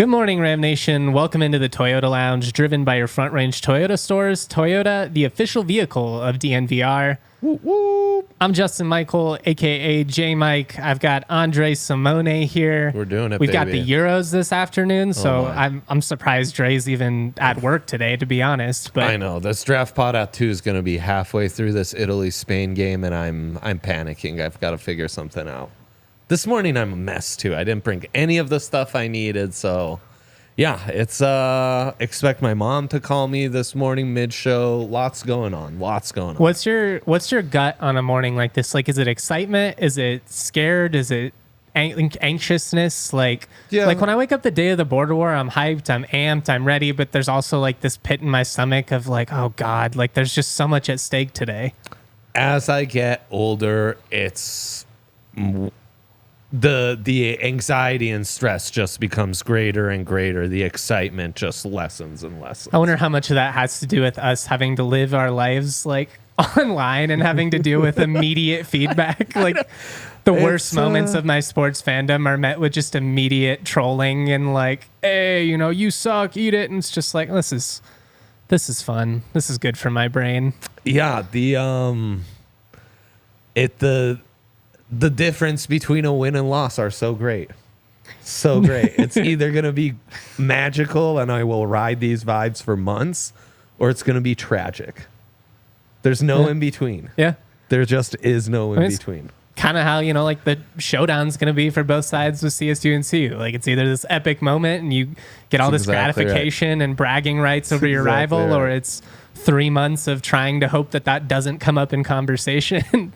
Good morning, Ram Nation. Welcome into the Toyota Lounge, driven by your Front Range Toyota stores. Toyota, the official vehicle of DNVR. Woo, woo. I'm Justin Michael, a.k.a. J-Mike. I've got Andre Simone here. We're doing it, We've got baby. the Euros this afternoon, so my. I'm surprised Dre's even at work today, to be honest. But I know. This draft pod at 2 is going to be halfway through this Italy-Spain game, and I'm panicking. I've got to figure something out. This morning, I'm a mess, too. I didn't bring any of the stuff I needed, so... Yeah, it's expect my mom to call me this morning mid-show. Lots going on. What's your gut on a morning like this? Like, is it excitement? Is it scared? Is it anxiousness? Like when I wake up the day of the border war, I'm hyped, I'm amped, I'm ready, but there's also like this pit in my stomach of like, oh God, like there's just so much at stake today. As I get older, it's... The anxiety and stress just becomes greater and greater. The excitement just lessens and lessens. I wonder how much of that has to do with us having to live our lives like online and having to deal with immediate feedback. Like the worst moments of my sports fandom are met with just immediate trolling and like, hey, you suck, eat it. And it's just like, this is fun. This is good for my brain. Yeah, the difference between a win and loss are so great. So great. It's either going to be magical and I will ride these vibes for months, or it's going to be tragic. There's no in between. Yeah. There just is no in between. Kind of how, like the showdown's going to be for both sides with CSU and CU. Like it's either this epic moment and you get all this gratification and bragging rights over your rival, or it's 3 months of trying to hope that doesn't come up in conversation.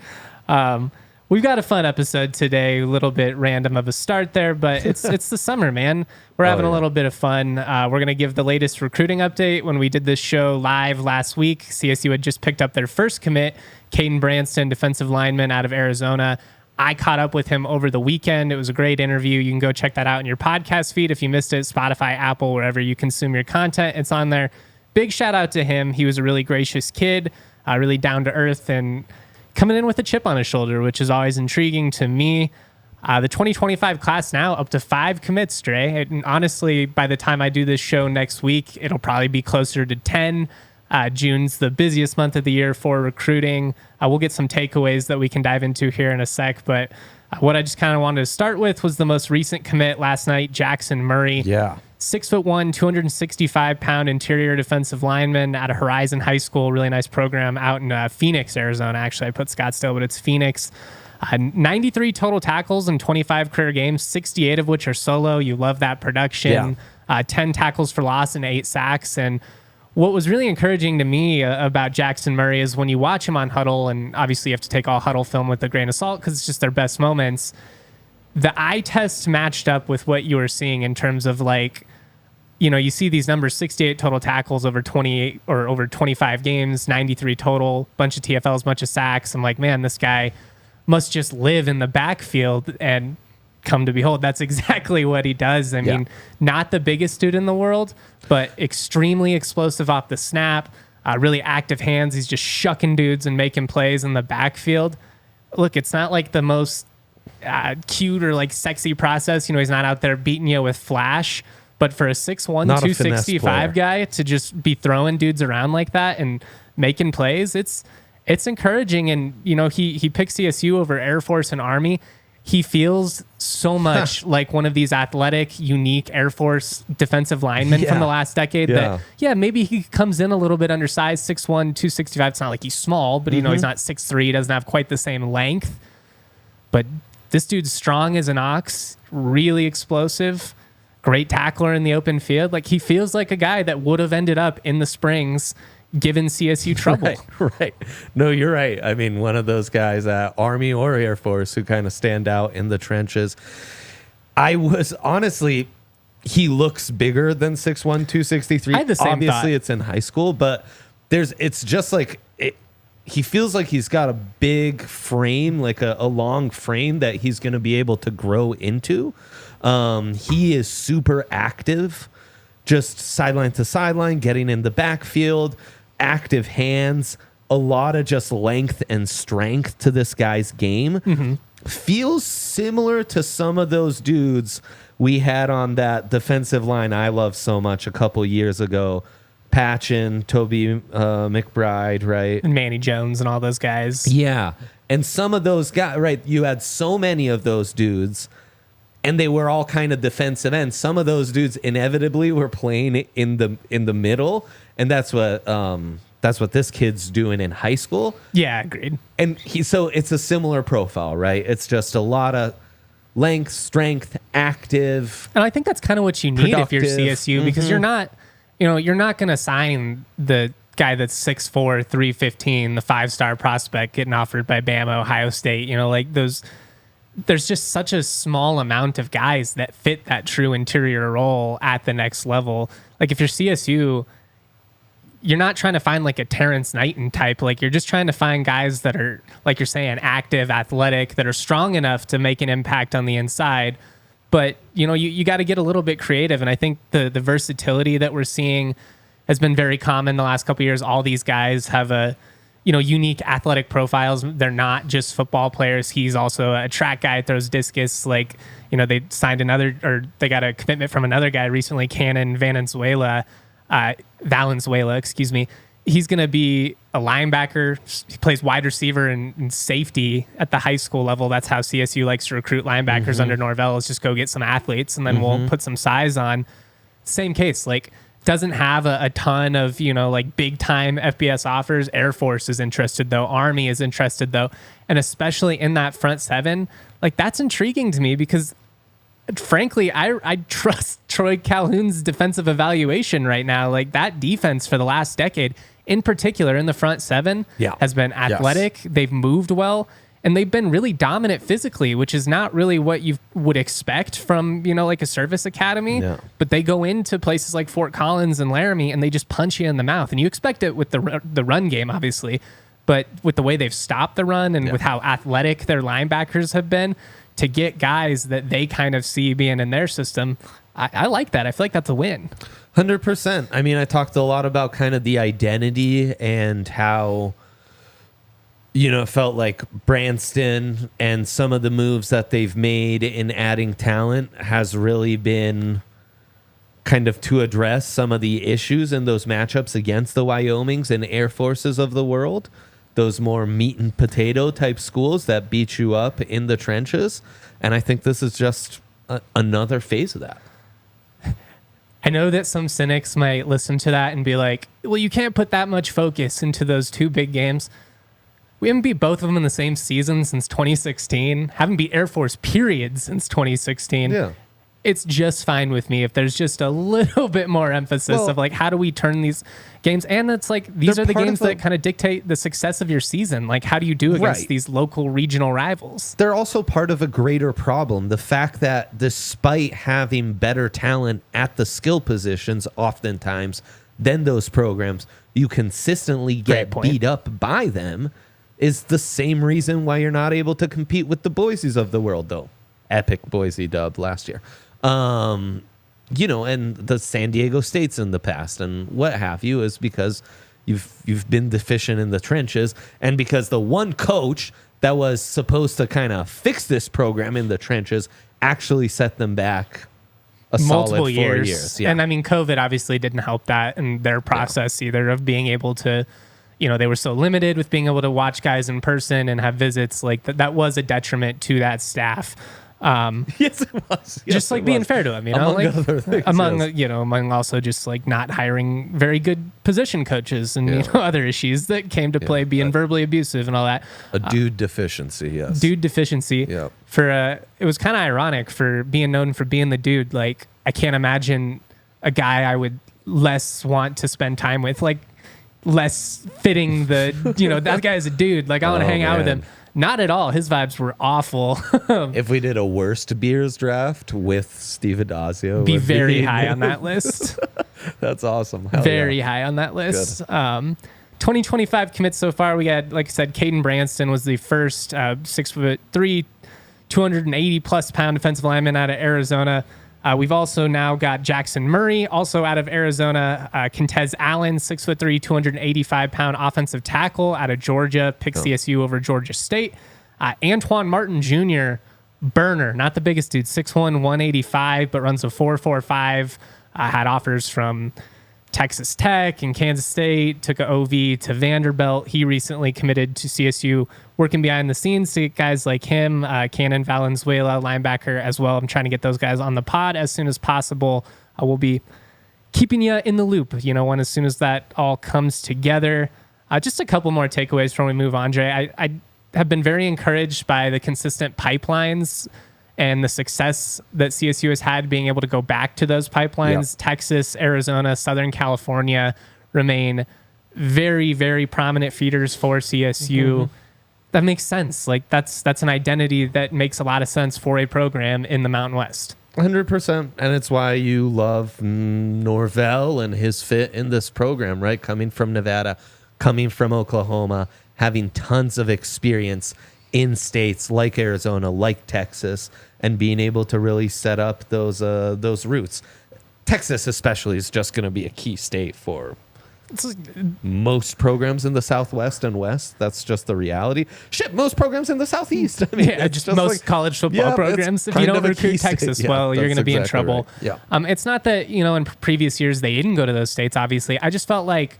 We've got a fun episode today, a little bit random of a start there, but it's the summer, man. We're having a little bit of fun. We're going to give the latest recruiting update. When we did this show live last week, CSU had just picked up their first commit, Caden Branston, defensive lineman out of Arizona. I caught up with him over the weekend. It was a great interview. You can go check that out in your podcast feed if you missed it, Spotify, Apple, wherever you consume your content. It's on there. Big shout out to him. He was a really gracious kid, really down to earth, and coming in with a chip on his shoulder, which is always intriguing to me. The 2025 class now up to 5 commits, Dre. And honestly, by the time I do this show next week, it'll probably be closer to 10. June's the busiest month of the year for recruiting. We'll get some takeaways that we can dive into here in a sec. But what I just kind of wanted to start with was the most recent commit last night, Jackson Murray. Yeah. 6'1", 265-pound interior defensive lineman out of Horizon High School. Really nice program out in Phoenix, Arizona. Actually, I put Scottsdale, but it's Phoenix. 93 total tackles in 25 career games, 68 of which are solo. You love that production. Yeah. 10 tackles for loss and 8 sacks. And what was really encouraging to me about Jackson Murray is when you watch him on Huddle, and obviously you have to take all Huddle film with a grain of salt because it's just their best moments. The eye test matched up with what you were seeing in terms of like, you see these numbers, 68 total tackles over 28 or over 25 games, 93 total, bunch of TFLs, bunch of sacks. I'm like, man, this guy must just live in the backfield, and come to behold, that's exactly what he does. I mean, not the biggest dude in the world, but extremely explosive off the snap, really active hands. He's just shucking dudes and making plays in the backfield. Look, it's not like the most cute or like sexy process. He's not out there beating you with flash, but for a 6'1", 265 guy to just be throwing dudes around like that and making plays, it's encouraging. And he picks CSU over Air Force and Army. He feels so much like one of these athletic, unique Air Force defensive linemen from the last decade that maybe he comes in a little bit undersized, 6'1", 265. It's not like he's small, but he's not 6'3", he doesn't have quite the same length. But this dude's strong as an ox, really explosive, great tackler in the open field. Like, he feels like a guy that would have ended up in the Springs given CSU trouble. Right. No, you're right. I mean, one of those guys at Army or Air Force who kind of stand out in the trenches. I was honestly, he looks bigger than 6'1", 263. I had the same Obviously, thought. It's in high school, but it's just like he feels like he's got a big frame, like a long frame that he's going to be able to grow into. He is super active, just sideline to sideline, getting in the backfield, active hands, a lot of just length and strength to this guy's game. feels similar to some of those dudes we had on that defensive line I love so much a couple years ago. Patchen, Toby McBride, right? And Manny Jones and all those guys. Yeah. And some of those guys, right, you had so many of those dudes, and they were all kind of defensive ends. Some of those dudes inevitably were playing in the middle, and that's what this kid's doing in high school. Yeah, agreed. And so it's a similar profile, right? It's just a lot of length, strength, active. And I think that's kind of what you need if you're productive. CSU, because you're not going to sign the guy that's 6'4", 315, the 5-star prospect getting offered by Bama, Ohio State. There's just such a small amount of guys that fit that true interior role at the next level. Like if you're CSU, you're not trying to find like a Terrence Knighton type. Like you're just trying to find guys that are, like you're saying, active, athletic, that are strong enough to make an impact on the inside. But, you got to get a little bit creative. And I think the versatility that we're seeing has been very common the last couple of years. All these guys have a, unique athletic profiles. They're not just football players. He's also a track guy, throws discus. Like, they signed they got a commitment from another guy recently, Valenzuela, excuse me. He's going to be a linebacker. He plays wide receiver and safety at the high school level. That's how CSU likes to recruit linebackers under Norvell, is just go get some athletes and then we'll put some size on. Same case, like doesn't have a ton of, like big time FBS offers. Air Force is interested though. Army is interested though. And especially in that front seven, like that's intriguing to me because frankly, I trust Troy Calhoun's defensive evaluation right now. Like that defense for the last decade, in particular in the front seven, has been athletic. Yes. They've moved well, and they've been really dominant physically, which is not really what you would expect from, like a service academy. No. But they go into places like Fort Collins and Laramie, and they just punch you in the mouth. And you expect it with the run game, obviously. But with the way they've stopped the run and with how athletic their linebackers have been, to get guys that they kind of see being in their system, I like that. I feel like that's a win. 100%. I mean, I talked a lot about kind of the identity and how, it felt like Branston and some of the moves that they've made in adding talent has really been kind of to address some of the issues in those matchups against the Wyomings and Air Forces of the world. Those more meat and potato type schools that beat you up in the trenches. And I think this is just another phase of that. I know that some cynics might listen to that and be like, well, you can't put that much focus into those two big games. We haven't beat both of them in the same season since 2016. Haven't beat Air Force, period, since 2016. Yeah. It's just fine with me if there's just a little bit more emphasis of like, how do we turn these games? And it's like, these are the games that kind of dictate the success of your season. Like, how do you do against these local regional rivals? They're also part of a greater problem. The fact that despite having better talent at the skill positions oftentimes than those programs, you consistently get beat up by them is the same reason why you're not able to compete with the Boise's of the world, though. Epic Boise dub last year. And the San Diego States in the past and what have you, is because you've been deficient in the trenches, and because the one coach that was supposed to kind of fix this program in the trenches actually set them back multiple solid 4 years. Yeah. And I mean, COVID obviously didn't help that in their process either of being able to, they were so limited with being able to watch guys in person and have visits. Like that was a detriment to that staff. Yes, it was. Yes, just like being fair to him, among like other things, among also just like not hiring very good position coaches and other issues that came to play, being verbally abusive and all that. A dude deficiency, yes. Dude deficiency. Yeah. It was kind of ironic for being known for being the dude. Like I can't imagine a guy I would less want to spend time with, like less fitting the that guy is a dude. Like I want to hang out with him. Not at all. His vibes were awful. If we did a worst beers draft with Steve Adazio, be very high on that list. That's awesome. Very high on that list. 2025 commits so far. We had, like I said, Caden Branston was the first 6'3", 280 plus pound defensive lineman out of Arizona. We've also now got Jackson Murray, also out of Arizona. Quintez Allen, 6'3", 285 pound offensive tackle out of Georgia. Picked CSU over Georgia State. Antoine Martin Jr., burner, not the biggest dude, 6'1", 185, but runs a 4.45. Had offers from Texas Tech and Kansas State, took a OV to Vanderbilt. He recently committed to CSU, working behind the scenes to get guys like him, Cannon Valenzuela, linebacker as well. I'm trying to get those guys on the pod as soon as possible. We'll be keeping you in the loop, as soon as that all comes together. Just a couple more takeaways before we move, Andre. I have been very encouraged by the consistent pipelines and the success that CSU has had being able to go back to those pipelines. Yeah. Texas, Arizona, Southern California remain very, very prominent feeders for CSU. Mm-hmm. That makes sense. Like that's an identity that makes a lot of sense for a program in the Mountain West. 100%. And it's why you love Norvell and his fit in this program, right? Coming from Nevada, coming from Oklahoma, having tons of experience in states like Arizona, like Texas, and being able to really set up those routes. Texas especially is just going to be a key state for most programs in the Southwest and West. That's just the reality. Shit, most programs in the Southeast. I mean, just most college football programs. If you don't recruit Texas, well, you're going to be in trouble. Right. Yeah. It's not that, in previous years they didn't go to those states, obviously. I just felt like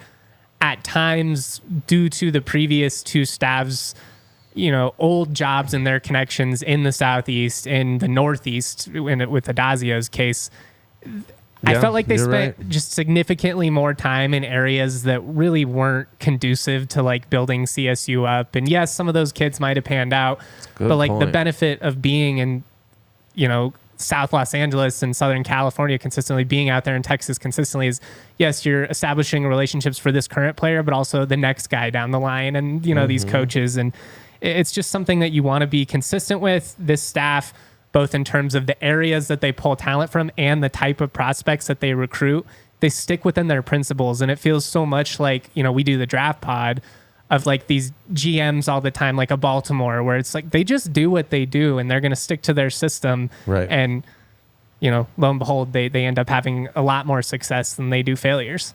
at times, due to the previous two staffs, old jobs and their connections in the Southeast, in the Northeast, with Adazio's case, I felt like they spent just significantly more time in areas that really weren't conducive to like building CSU up. And yes, some of those kids might have panned out, but like the benefit of being in, South Los Angeles and Southern California consistently, being out there in Texas consistently is, yes, you're establishing relationships for this current player, but also the next guy down the line and, these coaches. And it's just something that you want to be consistent with. This staff, both in terms of the areas that they pull talent from and the type of prospects that they recruit, they stick within their principles. And it feels so much like, we do the draft pod of like these GMs all the time, like a Baltimore, where it's like they just do what they do and they're going to stick to their system. Right. And, lo and behold, they end up having a lot more success than they do failures.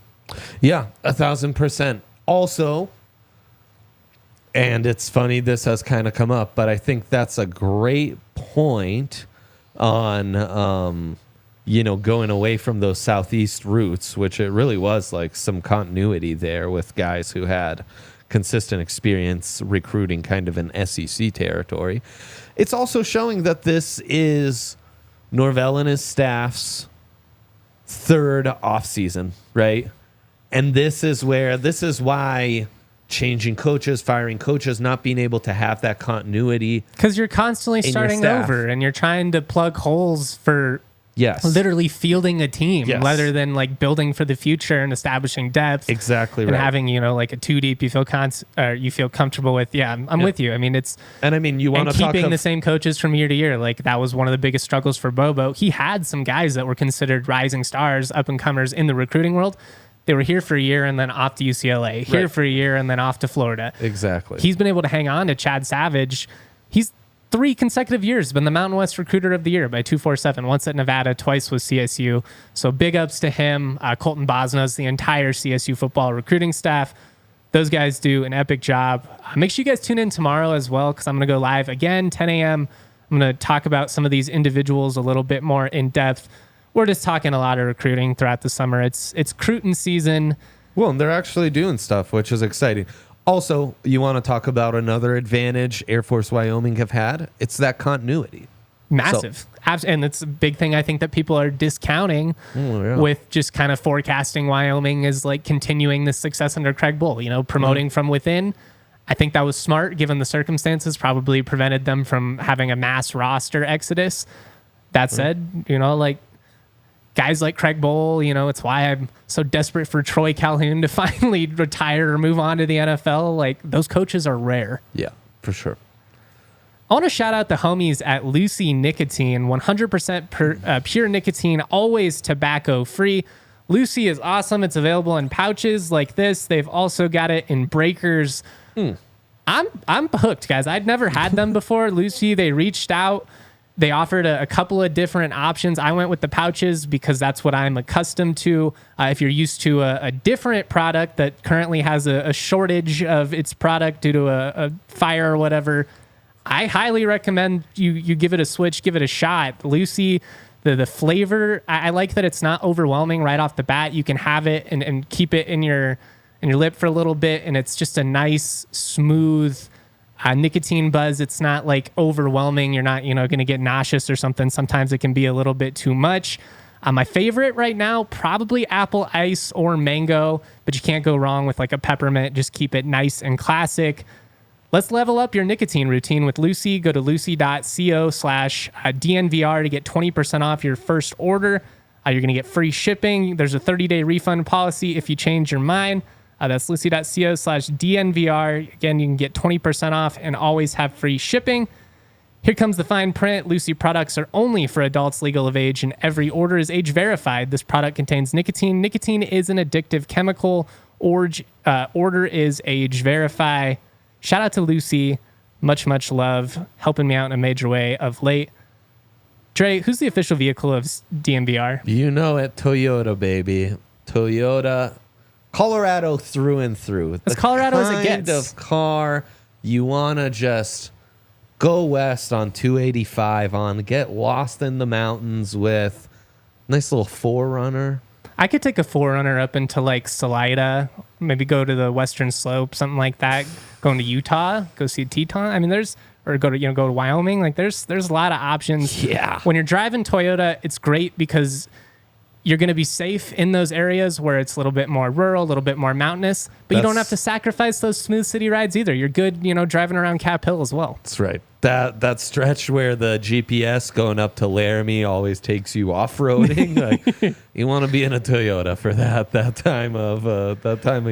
Yeah, 1,000%. Also, and it's funny, this has kind of come up, but I think that's a great point on, going away from those Southeast roots, which it really was like some continuity there with guys who had consistent experience recruiting kind of in SEC territory. It's also showing that this is Norvell and his staff's third offseason, right? And this is why changing coaches, firing coaches, not being able to have that continuity. Because you're constantly starting over and you're trying to plug holes for literally fielding a team rather than like building for the future and establishing depth. Exactly. And right. having, like a two deep you feel comfortable with. Yeah, I'm with you. I mean, you want to keeping the same coaches from year to year. Like that was one of the biggest struggles for Bobo. He had some guys that were considered rising stars, up and comers in the recruiting world. They were here for a year and then off to UCLA, here for a year and then off to Florida. Exactly. He's been able to hang on to Chad Savage. He's 3 consecutive years been the Mountain West Recruiter of the Year by 247, once at Nevada, twice with CSU. So big ups to him. Colton Bosna's, the entire CSU football recruiting staff. Those guys do an epic job. Make sure you guys tune in tomorrow as well, because I'm going to go live again, 10 a.m. I'm going to talk about some of these individuals a little bit more in depth. We're just talking a lot of recruiting throughout the summer. It's recruiting season. Well, and they're actually doing stuff, which is exciting. Also, you want to talk about another advantage Air Force Wyoming have had? It's that continuity. Massive. And it's a big thing I think that people are discounting with just kind of forecasting Wyoming as like continuing this success under Craig Bull, promoting from within. I think that was smart given the circumstances, probably prevented them from having a mass roster exodus. That said, guys like Craig Bowl, it's why I'm so desperate for Troy Calhoun to finally retire or move on to the NFL. Like, those coaches are rare. Yeah, for sure. I want to shout out the homies at Lucy Nicotine, 100% pure nicotine, always tobacco free. Lucy is awesome. It's available in pouches like this. They've also got it in breakers. I'm hooked, guys. I'd never had them before. Lucy, they reached out. They offered a couple of different options. I went with the pouches because that's what I'm accustomed to. If you're used to a different product that currently has a shortage of its product due to a fire or whatever, I highly recommend you give it a switch, give it a shot. Lucy, the flavor, I like that it's not overwhelming right off the bat. You can have it and keep it in your lip for a little bit, and it's just a nice, smooth nicotine buzz. It's not like overwhelming. You're not, going to get nauseous or something. Sometimes it can be a little bit too much. My favorite right now, probably apple ice or mango, but you can't go wrong with like a peppermint. Just keep it nice and classic. Let's level up your nicotine routine with Lucy. Go to lucy.co/DNVR to get 20% off your first order. You're going to get free shipping. There's a 30-day refund policy if you change your mind. That's lucy.co/DNVR. Again, you can get 20% off and always have free shipping. Here comes the fine print. Lucy products are only for adults legal of age, and every order is age verified. This product contains nicotine. Nicotine is an addictive chemical. Order is age verify. Shout out to Lucy. Much, much love. Helping me out in a major way of late. Dre, who's the official vehicle of DNVR? You know it. Toyota, baby. Toyota. Colorado through and through. As Colorado as it gets. The kind of car you want to just go west on 285 on, get lost in the mountains with. Nice little 4Runner. I could take a 4Runner up into like Salida, maybe go to the Western Slope, something like that. Going to Utah, go see Teton. I mean, go to Wyoming. Like there's a lot of options. Yeah. When you're driving Toyota, it's great because you're going to be safe in those areas where it's a little bit more rural, a little bit more mountainous, but you don't have to sacrifice those smooth city rides either. You're good, driving around Cap Hill as well. That's right. That stretch where the GPS going up to Laramie always takes you off-roading. Like, you want to be in a Toyota for that time of year.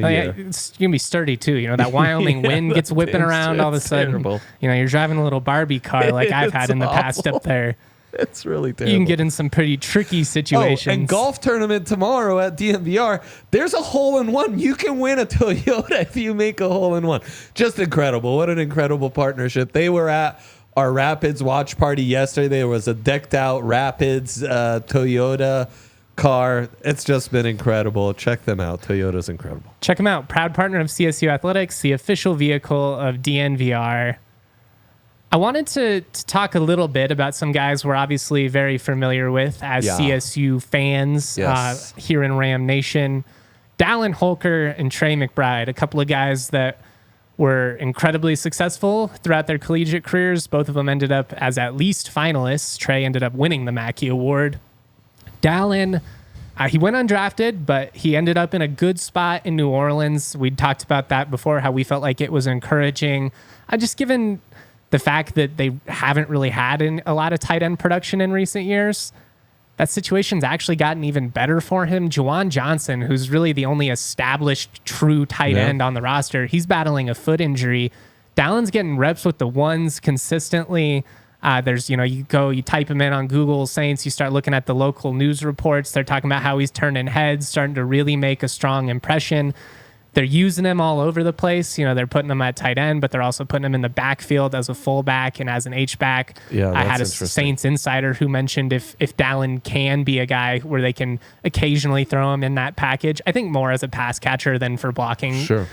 Yeah, it's going to be sturdy too. That Wyoming wind gets whipping around all of a sudden. Terrible. You're driving a little Barbie car like I've had in the past up there. It's really terrible. You can get in some pretty tricky situations. Oh, and golf tournament tomorrow at DNVR. There's a hole-in-one. You can win a Toyota if you make a hole-in-one. Just incredible. What an incredible partnership. They were at our Rapids watch party yesterday. There was a decked-out Rapids Toyota car. It's just been incredible. Check them out. Toyota's incredible. Check them out. Proud partner of CSU Athletics, the official vehicle of DNVR. I wanted to talk a little bit about some guys we're obviously very familiar with as CSU fans here in Ram Nation. Dallin Holker and Trey McBride, a couple of guys that were incredibly successful throughout their collegiate careers. Both of them ended up as at least finalists. Trey ended up winning the Mackey Award. Dallin, he went undrafted, but he ended up in a good spot in New Orleans. We'd talked about that before, how we felt like it was encouraging. Just given the fact that they haven't really had a lot of tight end production in recent years, that situation's actually gotten even better for him. Juwan Johnson, who's really the only established true tight end on the roster, he's battling a foot injury. Dallin's getting reps with the ones consistently. There's, you type him in on Google Saints, you start looking at the local news reports. They're talking about how he's turning heads, starting to really make a strong impression. They're using him all over the place. They're putting him at tight end, but they're also putting him in the backfield as a fullback and as an H-back. Yeah, I had a Saints insider who mentioned if Dallin can be a guy where they can occasionally throw him in that package, I think more as a pass catcher than for blocking. Sure.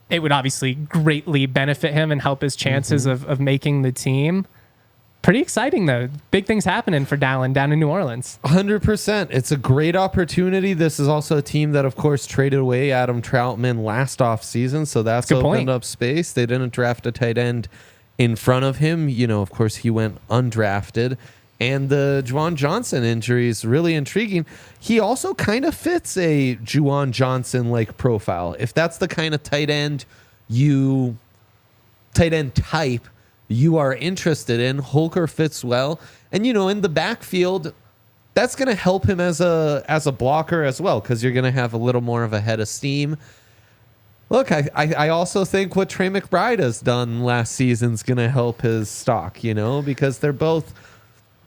It would obviously greatly benefit him and help his chances of making the team. Pretty exciting, though. Big things happening for Dallin down in New Orleans. 100%. It's a great opportunity. This is also a team that, of course, traded away Adam Troutman last offseason, so that's opened up space. They didn't draft a tight end in front of him. Of course, he went undrafted. And the Juwan Johnson injury is really intriguing. He also kind of fits a Juwan Johnson-like profile. If that's the kind of tight end type you are interested in, Holker fits well. And, in the backfield, that's going to help him as a blocker as well, because you're going to have a little more of a head of steam. Look, I also think what Trey McBride has done last season is going to help his stock, because they're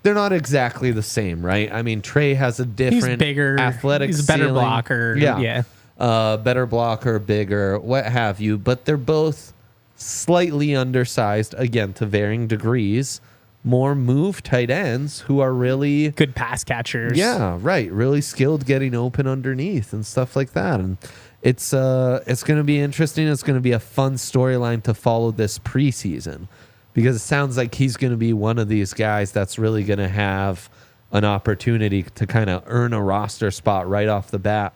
not exactly the same, right? I mean, Trey has a different, he's bigger, athletic he's a better ceiling. blocker. Yeah. Better blocker, bigger, what have you. But they're both slightly undersized, again, to varying degrees. More move tight ends who are really good pass catchers. Yeah, right. Really skilled getting open underneath and stuff like that. And it's going to be interesting. It's going to be a fun storyline to follow this preseason, because it sounds like he's going to be one of these guys that's really going to have an opportunity to kind of earn a roster spot right off the bat.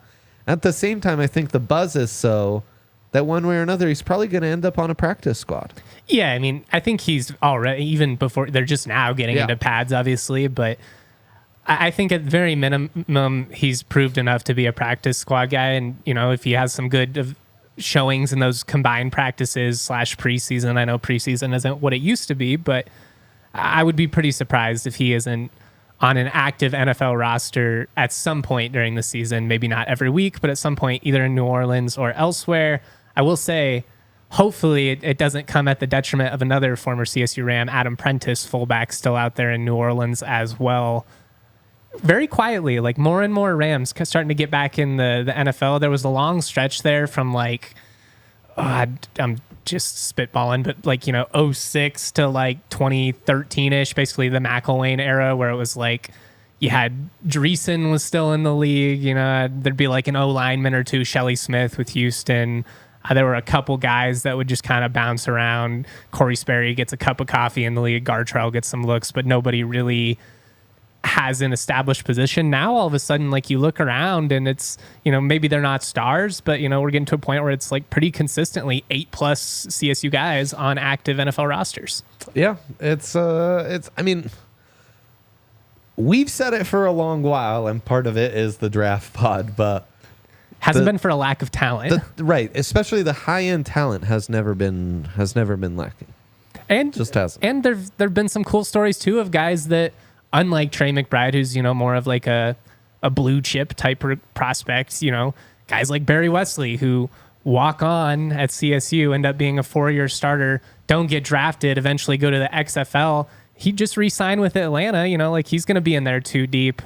At the same time, I think the buzz is so that one way or another, he's probably going to end up on a practice squad. Yeah, I mean, I think he's already, even before, they're just now getting into pads, obviously, but I think at very minimum, he's proved enough to be a practice squad guy. And, you know, if he has some good showings in those combined practices / preseason, I know preseason isn't what it used to be, but I would be pretty surprised if he isn't on an active NFL roster at some point during the season. Maybe not every week, but at some point, either in New Orleans or elsewhere. I will say, hopefully it doesn't come at the detriment of another former CSU Ram, Adam Prentice, fullback, still out there in New Orleans as well. Very quietly, like more and more Rams starting to get back in the NFL. There was a long stretch there from like, I'm just spitballing, but like, you know, 06 to like 2013-ish, basically the McElwain era, where it was like you had Dreesen was still in the league. You know, there'd be like an O lineman or two, Shelley Smith with Houston. There were a couple guys that would just kind of bounce around. Corey Sperry gets a cup of coffee in the league. Gartrell gets some looks, but nobody really has an established position. Now, all of a sudden, like you look around and it's, you know, maybe they're not stars, but, you know, we're getting to a point where it's like pretty consistently 8+ CSU guys on active NFL rosters. Yeah, I mean, we've said it for a long while, and part of it is the draft pod, but hasn't been for a lack of talent. Right. Especially the high-end talent has never been lacking. And just hasn't. And there've been some cool stories too of guys that, unlike Trey McBride, who's, you know, more of like a blue chip type prospect, you know, guys like Barry Wesley who walk on at CSU, end up being a 4-year starter, don't get drafted, eventually go to the XFL. He just re-signed with Atlanta, you know, like he's going to be in there too deep.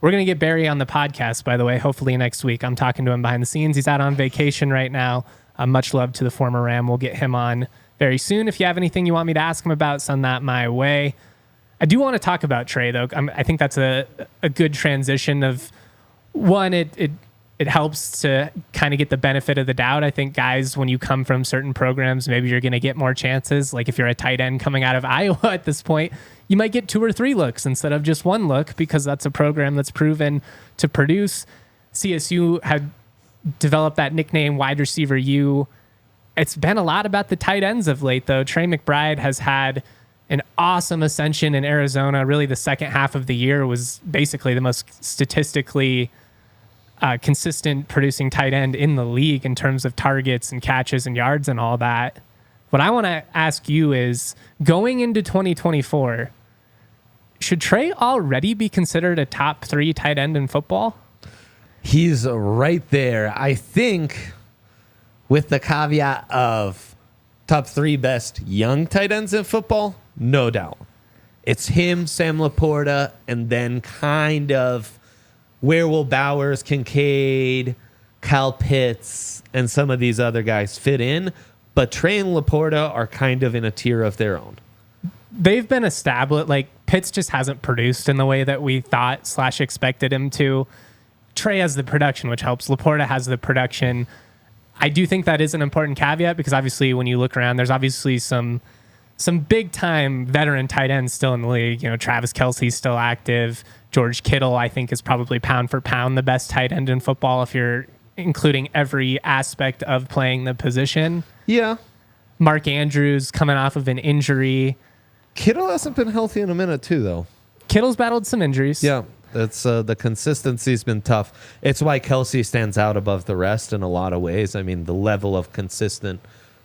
We're going to get Barry on the podcast, by the way, hopefully next week. I'm talking to him behind the scenes. He's out on vacation right now. Much love to the former Ram. We'll get him on very soon. If you have anything you want me to ask him about, send that my way. I do want to talk about Trey, though. I think that's a good transition of, one, it helps to kind of get the benefit of the doubt. I think guys, when you come from certain programs, maybe you're going to get more chances. Like if you're a tight end coming out of Iowa at this point, you might get 2 or 3 looks instead of just 1 look, because that's a program that's proven to produce. CSU had developed that nickname, wide receiver U. It's been a lot about the tight ends of late, though. Trey McBride has had an awesome ascension in Arizona. Really, the second half of the year was basically the most statistically consistent producing tight end in the league in terms of targets and catches and yards and all that. What I want to ask you is, going into 2024, should Trey already be considered a top 3 tight end in football? He's right there. I think, with the caveat of top 3 best young tight ends in football, no doubt. It's him, Sam Laporta, and then kind of where will Bowers, Kincaid, Kyle Pitts, and some of these other guys fit in. But Trey and Laporta are kind of in a tier of their own. They've been established. Like, Pitts just hasn't produced in the way that we thought / expected him to. Trey has the production, which helps. Laporta has the production. I do think that is an important caveat, because obviously when you look around, there's obviously some big time veteran tight ends still in the league. You know, Travis Kelce's still active. George Kittle, I think, is probably pound for pound the best tight end in football if you're including every aspect of playing the position. Yeah. Mark Andrews coming off of an injury. Kittle hasn't been healthy in a minute too, though. Kittle's battled some injuries. Yeah. That's the consistency's been tough. It's why Kelce stands out above the rest in a lot of ways. I mean, the level of consistent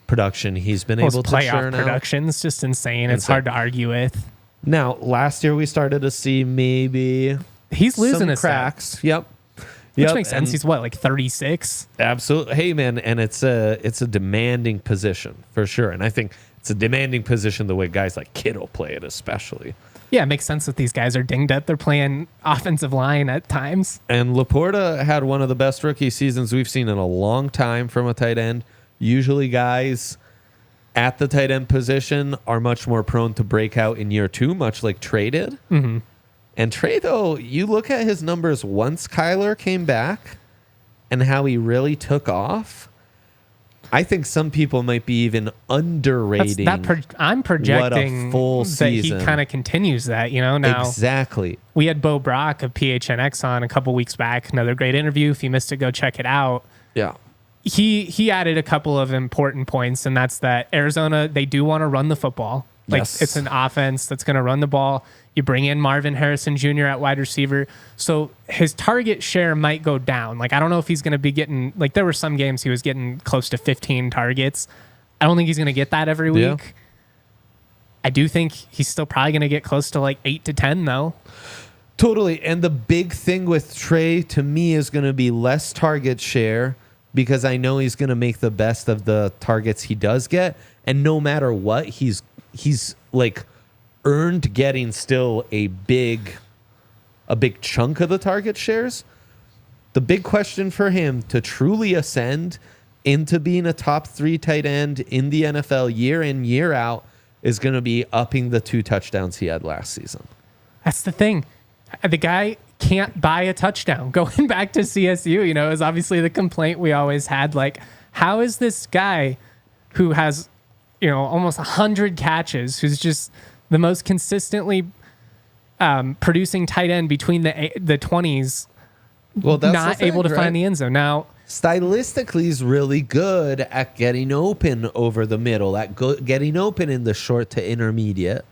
production he's been able to churn out. Production's just insane. It's hard to argue with. Now, last year we started to see maybe he's losing his cracks. Set. Yep. Which makes sense. He's what, like 36? Absolutely. Hey, man, and it's a demanding position for sure. And I think it's a demanding position the way guys like Kittle play it, especially. Yeah, it makes sense that these guys are dinged up. They're playing offensive line at times. And Laporta had one of the best rookie seasons we've seen in a long time from a tight end. Usually guys at the tight end position are much more prone to break out in year 2, much like Trey did. Mm-hmm. And Trey, though, you look at his numbers once Kyler came back, and how he really took off, I think some people might be even underrating. I'm projecting what a full season. That he kind of continues that, Now, exactly. We had Bo Brock of PHNX on a couple weeks back. Another great interview. If you missed it, go check it out. Yeah. He added a couple of important points, and that's that Arizona, they do want to run the football. Like, Yes. It's an offense that's going to run the ball. You bring in Marvin Harrison Jr. at wide receiver. So his target share might go down. Like, I don't know if he's going to be getting, like, there were some games he was getting close to 15 targets. I don't think he's going to get that every week. Yeah. I do think he's still probably going to get close to like 8 to 10 though. Totally. And the big thing with Trey to me is going to be less target share, because I know he's going to make the best of the targets he does get. And no matter what, he's like earned getting still a big chunk of the target shares. The big question for him to truly ascend into being a top 3 tight end in the NFL year in, year out is going to be upping the 2 touchdowns he had last season. That's the thing. The guy can't buy a touchdown. Going back to CSU, is obviously the complaint we always had. Like, how is this guy who has, almost 100 catches, who's just the most consistently producing tight end between the 20s, that's not able to find the end zone? Now, stylistically, he's really good at getting open over the middle, at getting open in the short to intermediate.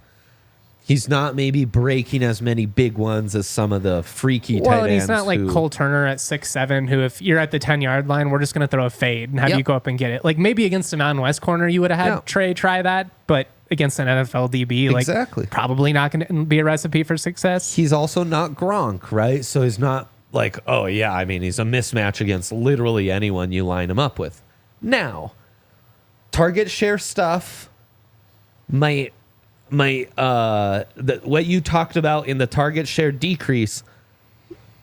He's not maybe breaking as many big ones as some of the freaky tight ends. Well, and he's not like Cole Turner at 6'7", who if you're at the 10-yard line, we're just going to throw a fade and have you go up and get it. Like, maybe against a Mountain West corner, you would have had Trey try that, but against an NFL DB, probably not going to be a recipe for success. He's also not Gronk, right? So he's not like, he's a mismatch against literally anyone you line him up with. Now, target share stuff might what you talked about in the target share decrease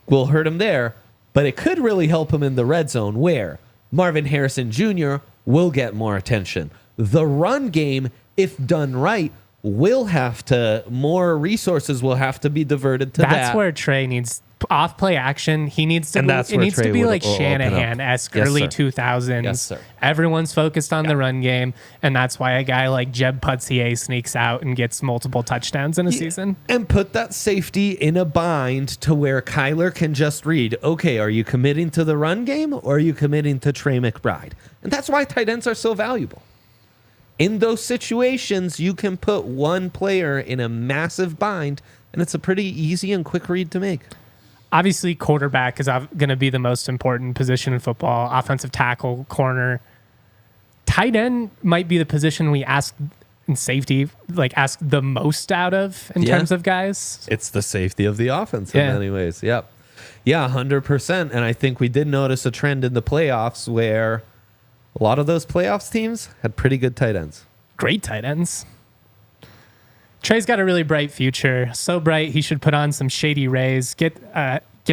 will hurt him there, but it could really help him in the red zone, where Marvin Harrison Jr. will get more attention. The run game, if done right, more resources will have to be diverted to that. That's where Trey needs off play action. He needs to. It needs to be like Shanahan-esque, early 2000s. Yes, sir. Everyone's focused on the run game, and that's why a guy like Jeb Putzier sneaks out and gets multiple touchdowns in a season. And put that safety in a bind to where Kyler can just read, okay, are you committing to the run game or are you committing to Trey McBride? And that's why tight ends are so valuable. In those situations, you can put one player in a massive bind, and it's a pretty easy and quick read to make. Obviously, quarterback is going to be the most important position in football. Offensive tackle, corner. Tight end might be the position we ask in safety, ask the most out of in terms of guys. It's the safety of the offense in many ways. Yep. Yeah, 100%. And I think we did notice a trend in the playoffs where a lot of those playoffs teams had pretty good tight ends. Great tight ends. Trey's got a really bright future. So bright, he should put on some Shady Rays. Get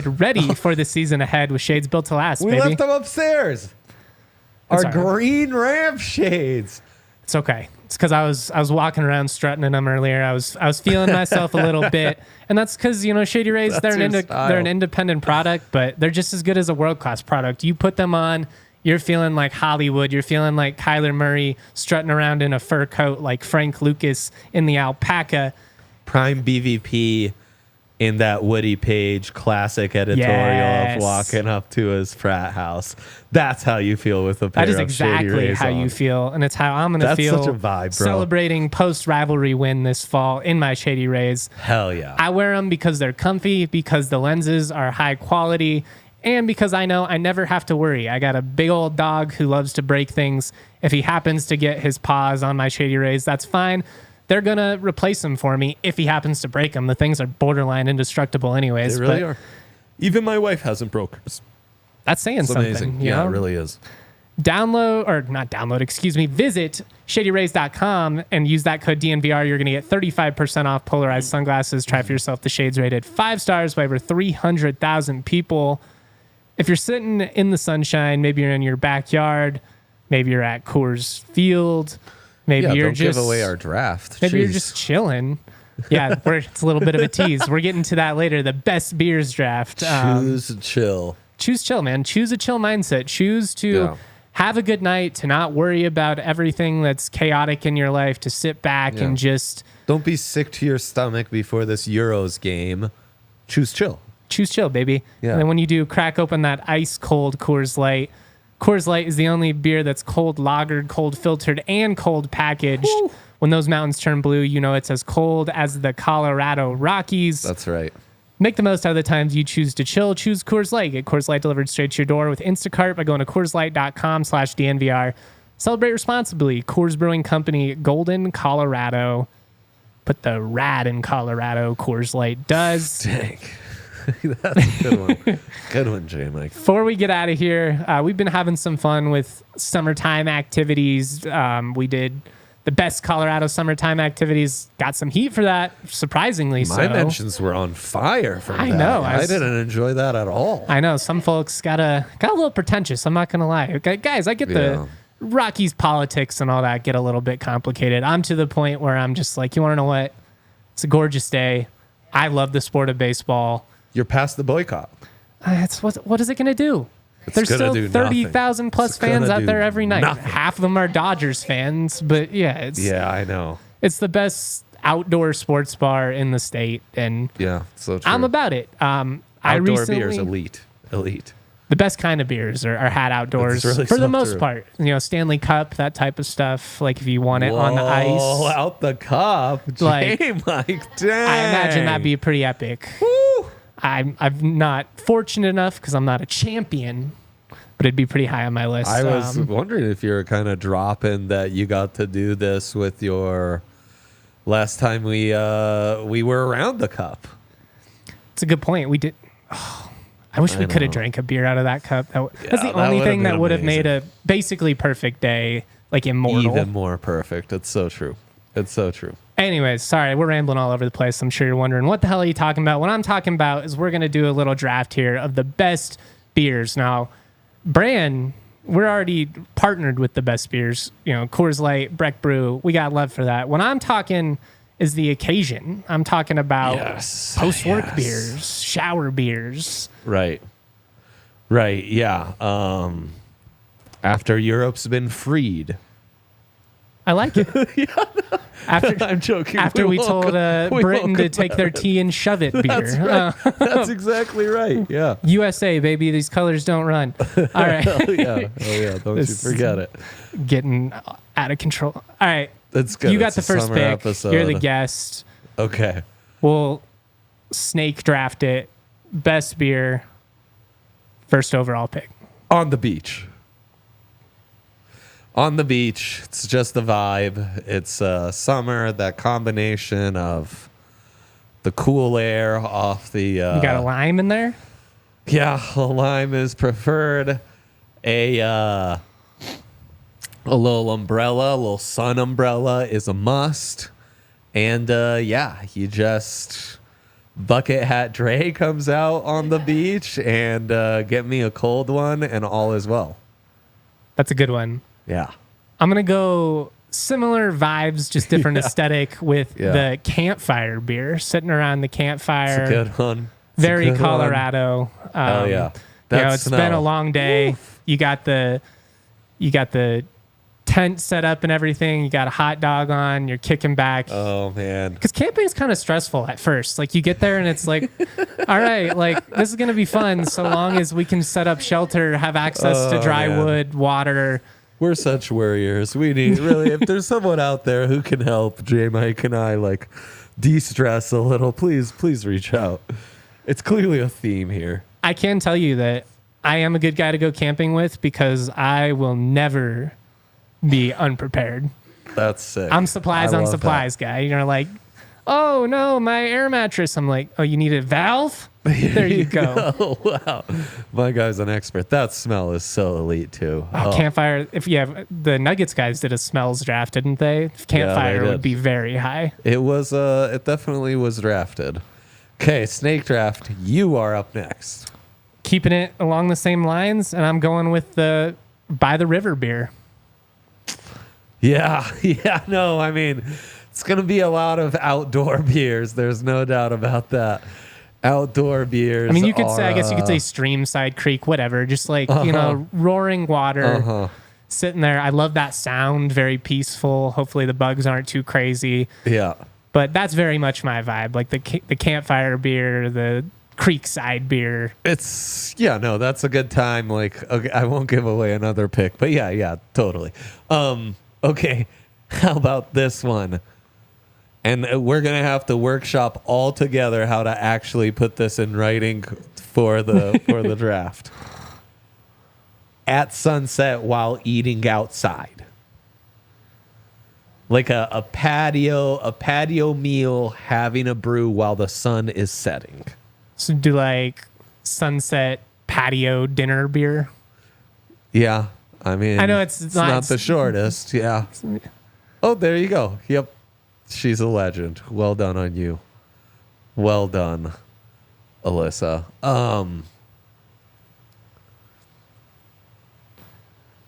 ready for the season ahead with shades built to last, We left them upstairs. Our green ramp shades. It's okay. It's because I was walking around strutting in them earlier. I was feeling myself a little bit, and that's because Shady Rays they're an independent product, but they're just as good as a world class product. You put them on, you're feeling like Hollywood. You're feeling like Kyler Murray strutting around in a fur coat like Frank Lucas in the alpaca. Prime BVP in that Woody Page classic editorial of walking up to his frat house. That's how you feel with a pair of Shady Rays. That is exactly how you feel, and it's how I'm going to feel. That's such a vibe, bro. Celebrating post-rivalry win this fall in my Shady Rays. Hell yeah. I wear them because they're comfy, because the lenses are high quality, and because I know I never have to worry. I got a big old dog who loves to break things. If he happens to get his paws on my Shady Rays, that's fine. They're going to replace them for me if he happens to break them. The things are borderline indestructible anyways. They really are. Even my wife hasn't broke hers. That's saying something. Amazing. Yeah, it really is. Visit shadyrays.com and use that code DNVR. You're going to get 35% off polarized sunglasses. Try for yourself. The shades rated 5 stars by over 300,000 people. If you're sitting in the sunshine, maybe you're in your backyard, maybe you're at Coors Field, maybe you're don't just give away our draft. Maybe you're just chilling. Yeah, it's a little bit of a tease. We're getting to that later. The best beers draft. Choose chill. choose chill, man. Choose a chill mindset. Choose to have a good night, to not worry about everything that's chaotic in your life, to sit back and just... Don't be sick to your stomach before this Euros game. Choose chill. Choose chill, baby. Yeah. And then when you do, crack open that ice cold Coors Light. Coors Light is the only beer that's cold lagered, cold filtered, and cold packaged. Woo. When those mountains turn blue, you know it's as cold as the Colorado Rockies. That's right. Make the most out of the times you choose to chill. Choose Coors Light. Get Coors Light delivered straight to your door with Instacart by going to CoorsLight.com/DNVR. Celebrate responsibly. Coors Brewing Company, Golden, Colorado. Put the rad in Colorado. Coors Light does. Dang. That's a good one. Good one, J. Mike. Before we get out of here, we've been having some fun with summertime activities. We did the best Colorado summertime activities. Got some heat for that, surprisingly. My mentions were on fire from that. I know. I didn't enjoy that at all. I know. Some folks got a little pretentious. I'm not going to lie. Okay, guys, I get the Rockies politics and all that get a little bit complicated. I'm to the point where I'm just like, you want to know what? It's a gorgeous day. I love the sport of baseball. You're past the boycott. What is it going to do? There's still 30,000 plus fans out there every night. Nothing. Half of them are Dodgers fans, but I know. It's the best outdoor sports bar in the state, and so true. I'm about it. Outdoor beers, elite. The best kind of beers are had outdoors really for the most part. You know, Stanley Cup, that type of stuff. Like if you want it on the ice. Oh, out the cup. Like, Mike, dang. I imagine that'd be pretty epic. Woo. I'm not fortunate enough because I'm not a champion, but it'd be pretty high on my list. I was wondering if you were kind of dropping that you got to do this with your last time we were around the cup. It's a good point. We did. I wish we could have drank a beer out of that cup. That's the only thing that would have made a basically perfect day like immortal. Even more perfect. It's so true. It's so true. Anyways, sorry, we're rambling all over the place. I'm sure you're wondering, what the hell are you talking about? What I'm talking about is we're going to do a little draft here of the best beers. Now, Bran, we're already partnered with the best beers. You know, Coors Light, Breck Brew. We got love for that. When I'm talking is the occasion. I'm talking about post-work beers, shower beers. Right, yeah. After Europe's been freed. I like it. I'm joking. After we told Britain to take their tea and shove it beer. That's right. That's exactly right. Yeah. USA, baby. These colors don't run. All right. Oh, yeah. Don't you forget it. Getting out of control. All right. That's good. You got the first pick. Episode. You're the guest. Okay. We'll snake draft it. Best beer. First overall pick. On the beach. On the beach, it's just the vibe. It's summer, that combination of the cool air off the... you got a lime in there? Yeah, a lime is preferred. A little umbrella, a little sun umbrella is a must. And you just... Bucket Hat Dre comes out on the beach and get me a cold one and all is well. That's a good one. Yeah. I'm going to go similar vibes, just different aesthetic with the campfire beer, sitting around the campfire. It's a good one. Very Colorado. Oh, yeah. It's been a long day. Oof. You got the tent set up and everything. You got a hot dog on. You're kicking back. Oh, man. Because camping is kind of stressful at first. Like, you get there and it's like, all right, like, this is going to be fun so long as we can set up shelter, have access to dry wood, water. We're such warriors. We need, really, if there's someone out there who can help J. Mike and I, like, de-stress a little, please reach out. It's clearly a theme here. I can tell you that I am a good guy to go camping with because I will never be unprepared. That's sick. I'm supplies on supplies guy. You're like, oh no, my air mattress. I'm like, oh, you need a valve? There you go. Oh, wow. My guy's an expert. That smell is so elite too. Campfire. If you have the Nuggets guys did a smells draft, didn't they? Campfire would be very high. It was. It definitely was drafted. Okay, snake draft. You are up next. Keeping it along the same lines, and I'm going with the by the river beer. Yeah. No, I mean, it's gonna be a lot of outdoor beers. There's no doubt about that. Outdoor beers. I mean, you could say, I guess you could say stream, side, creek, whatever. Just like, roaring water, sitting there. I love that sound, very peaceful. Hopefully the bugs aren't too crazy. Yeah. But that's very much my vibe. Like the campfire beer, the creekside beer. That's a good time. Like, okay, I won't give away another pick, but yeah, totally. Okay, how about this one? And we're gonna have to workshop all together how to actually put this in writing for the draft. At sunset while eating outside, like a patio meal, having a brew while the sun is setting. So do like sunset patio dinner beer. Yeah, I mean, I know it's not the shortest. Yeah. Oh, there you go. Yep. She's a legend. Well done on you. Well done, Alyssa.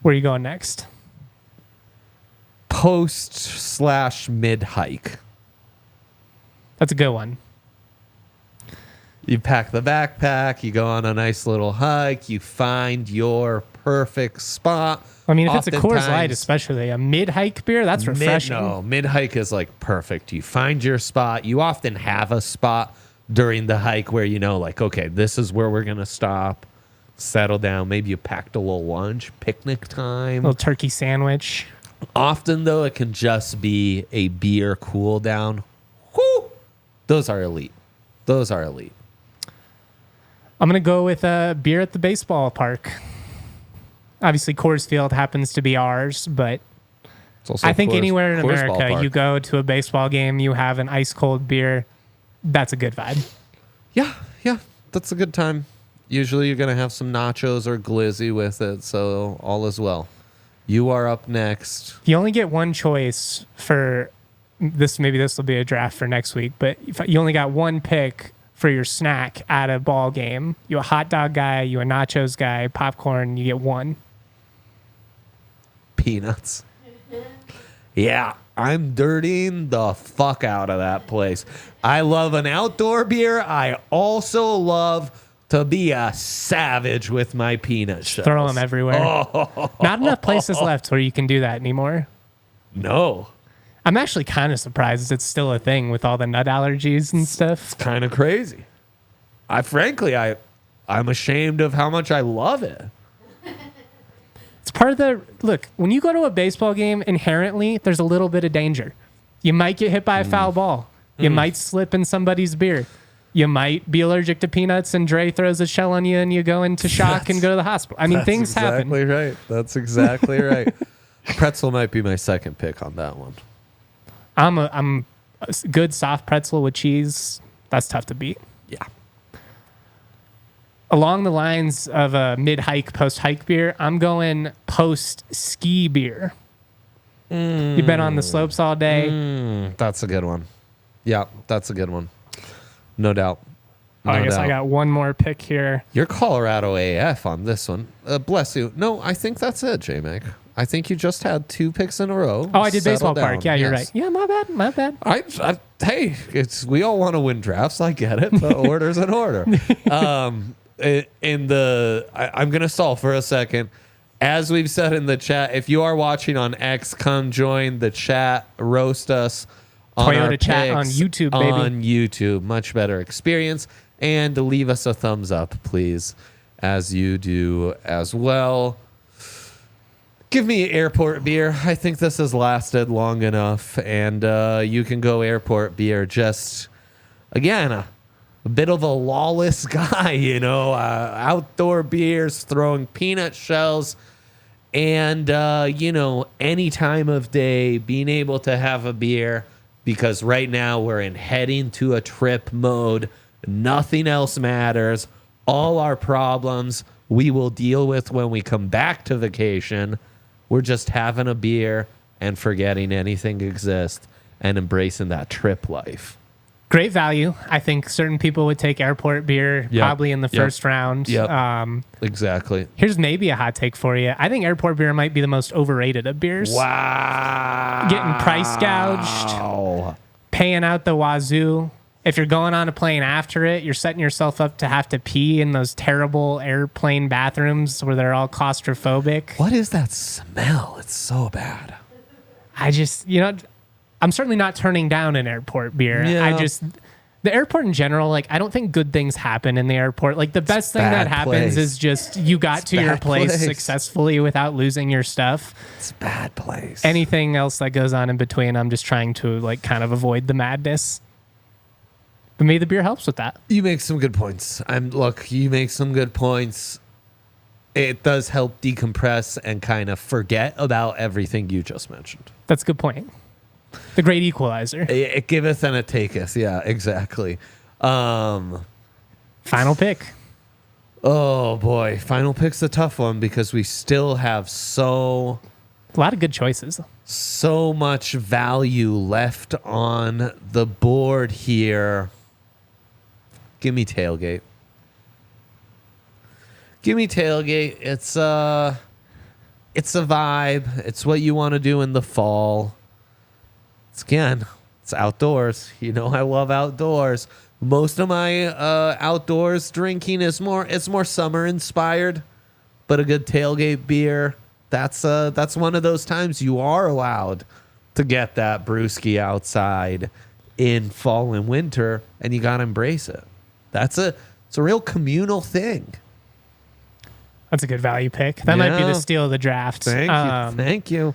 Where are you going next? Post/mid hike. That's a good one. You pack the backpack, you go on a nice little hike, you find your perfect spot. I mean, if it's a Coors Light, especially a mid-hike beer, that's refreshing. Mid-hike is like perfect. You find your spot. You often have a spot during the hike where you know, like, okay, this is where we're going to stop, settle down. Maybe you packed a little lunch, picnic time. A little turkey sandwich. Often, though, it can just be a beer cool down. Whoo! Those are elite. I'm going to go with a beer at the baseball park. Obviously, Coors Field happens to be ours, but I think anywhere in America, you go to a baseball game, you have an ice-cold beer, that's a good vibe. Yeah, that's a good time. Usually you're going to have some nachos or glizzy with it, so all is well. You are up next. You only get one choice for this. Maybe this will be a draft for next week, but if you only got one pick for your snack at a ball game, you a hot dog guy, you a nachos guy, popcorn, you get one. Peanuts. Yeah, I'm dirtying the fuck out of that place. I love an outdoor beer. I also love to be a savage with my peanut shells. Throw them everywhere. Not enough places left where you can do that anymore. No. I'm actually kind of surprised it's still a thing with all the nut allergies and stuff. It's kind of crazy. I'm ashamed of how much I love it. It's part of the look. When you go to a baseball game, inherently there's a little bit of danger. You might get hit by a foul ball. You might slip in somebody's beer. You might be allergic to peanuts, and Dre throws a shell on you, and you go into shock and go to the hospital. I mean, things happen. That's exactly right. Pretzel might be my second pick on that one. I'm a good soft pretzel with cheese. That's tough to beat. Yeah. Along the lines of a mid-hike, post-hike beer, I'm going post-ski beer. You've been on the slopes all day. That's a good one. Yeah, that's a good one. No doubt. I guess I got one more pick here. You're Colorado AF on this one. Bless you. No, I think that's it, J-Mac. I think you just had 2 picks in a row. Oh, I did baseball park. Yeah, you're right. Yeah, my bad. Hey, we all want to win drafts. I get it. The order's an order. I'm going to stall for a second. As we've said in the chat, if you are watching on X, come join the chat, roast us on Toyota chat on YouTube, baby. On YouTube, much better experience. And leave us a thumbs up, please, as you do as well. Give me airport beer. I think this has lasted long enough, and you can go airport beer. Just, again, a bit of a lawless guy, outdoor beers, throwing peanut shells, and, any time of day, being able to have a beer, because right now we're in heading to a trip mode. Nothing else matters. All our problems we will deal with when we come back to vacation. We're just having a beer and forgetting anything exists and embracing that trip life. Great value. I think certain people would take airport beer probably in the first round. Exactly. Here's maybe a hot take for you. I think airport beer might be the most overrated of beers. Wow. Getting price gouged. Paying out the wazoo. if you're going on a plane after it, you're setting yourself up to have to pee in those terrible airplane bathrooms where they're all claustrophobic. What is that smell? It's so bad. I just, I'm certainly not turning down an airport beer. Yeah. The airport in general, like, I don't think good things happen in the airport. Like, the best thing that happens is just you got to your place successfully without losing your stuff. It's a bad place. Anything else that goes on in between, I'm just trying to, like, kind of avoid the madness. But maybe the beer helps with that. You make some good points. You make some good points. It does help decompress and kind of forget about everything you just mentioned. That's a good point. The great equalizer. It giveth and it taketh. Yeah, exactly. Final pick. Oh, boy. Final pick's a tough one because we still have a lot of good choices. So much value left on the board here. Give me Tailgate. It's a vibe. It's what you want to do in the fall. It's outdoors. I love outdoors. Most of my outdoors drinking is more summer inspired, but a good tailgate beer, that's one of those times you are allowed to get that brewski outside in fall and winter, and you got to embrace it. It's a real communal thing. That's a good value pick. That might be the steal of the draft. Thank you.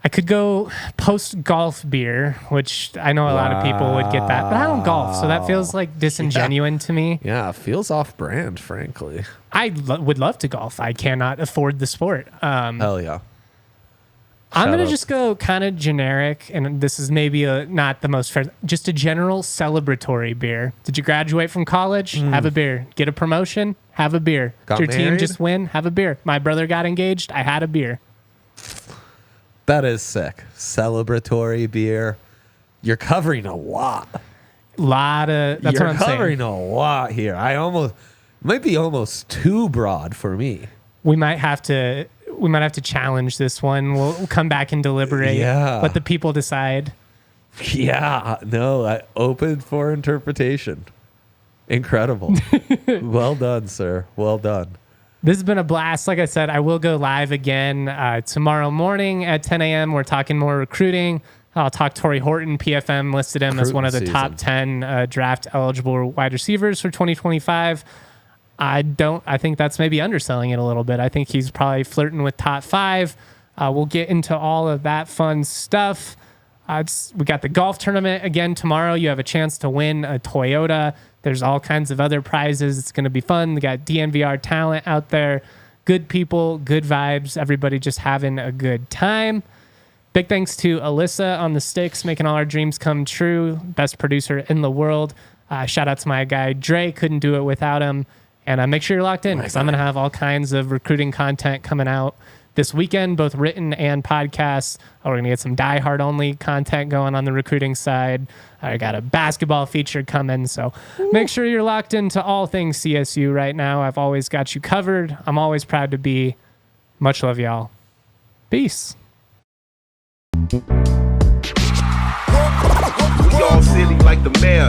I could go post-golf beer, which I know a lot of people would get that. But I don't golf, so that feels like disingenuous to me. Yeah, it feels off-brand, frankly. I would love to golf. I cannot afford the sport. Hell yeah. I'm going to just go kind of generic, and this is maybe not the most fair, just a general celebratory beer. Did you graduate from college? Have a beer. Get a promotion? Have a beer. Did your team just win? Have a beer. My brother got engaged? I had a beer. That is sick. Celebratory beer. You're covering a lot. That's what I'm saying. You're covering a lot here. Might be almost too broad for me. We might have to challenge this one. We'll come back and deliberate. Yeah. Let the people decide. Yeah. No, open for interpretation. Incredible. Well done, sir. Well done. This has been a blast. Like I said, I will go live again tomorrow morning at 10 a.m. We're talking more recruiting. I'll talk Torrey Horton. PFM listed him as one of the top 10 draft eligible wide receivers for 2025. I think that's maybe underselling it a little bit. I think he's probably flirting with top 5. We'll get into all of that fun stuff. We got the golf tournament again tomorrow. You have a chance to win a Toyota. There's all kinds of other prizes. It's going to be fun. We got DNVR talent out there. Good people, good vibes. Everybody just having a good time. Big thanks to Alyssa on the sticks, making all our dreams come true. Best producer in the world. Shout out to my guy Dre. Couldn't do it without him. And make sure you're locked in because I'm going to have all kinds of recruiting content coming out this weekend, both written and podcasts. We're going to get some Die Hard only content going on the recruiting side. I got a basketball feature coming. So make sure you're locked into all things CSU right now. I've always got you covered. I'm always proud to be. Much love, y'all. Peace. We all silly like the mayor.